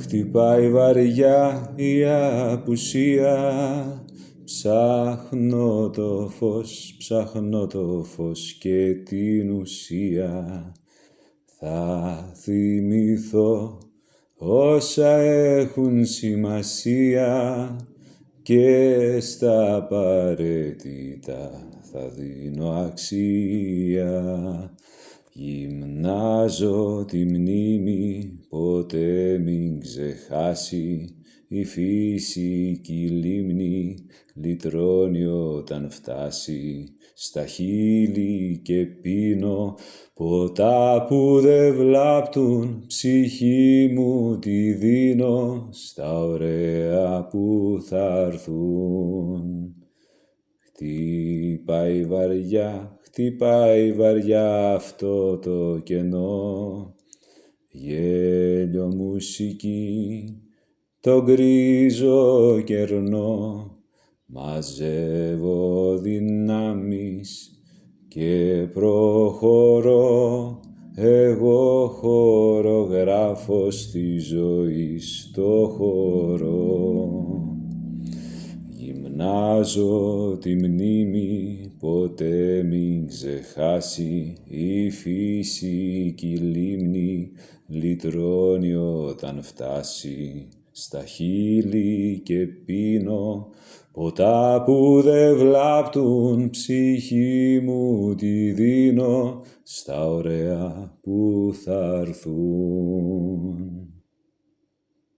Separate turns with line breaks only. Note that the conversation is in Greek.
Χτυπάει βαριά η απουσία. Ψάχνω το φως και την ουσία. Θα θυμηθώ όσα έχουν σημασία και στα απαραίτητα θα δίνω αξία. Γυμνάζω τη μνήμη, ποτέ μην ξεχάσει. Η φύση κι η λίμνη λυτρώνει όταν φτάσει. Στα χείλη και πίνω ποτά που δε βλάπτουν. Ψυχή μου τη δίνω στα ωραία που θα έρθουν. Χτυπάει βαριά αυτό το κενό. Γέλιο, μουσική, το γκρίζο κερνό. Μαζεύω δυνάμεις και προχωρώ. Εγώ χορογράφω στη ζωή στο χώρο. Γυμνάζω τη μνήμη, ποτέ μην ξεχάσει. Η φύση κι η λίμνη λυτρώνει όταν φτάσει. Στα χείλη και πίνω ποτά που δε βλάπτουν. Ψυχή μου τη δίνω στα ωραία που θα έρθουν.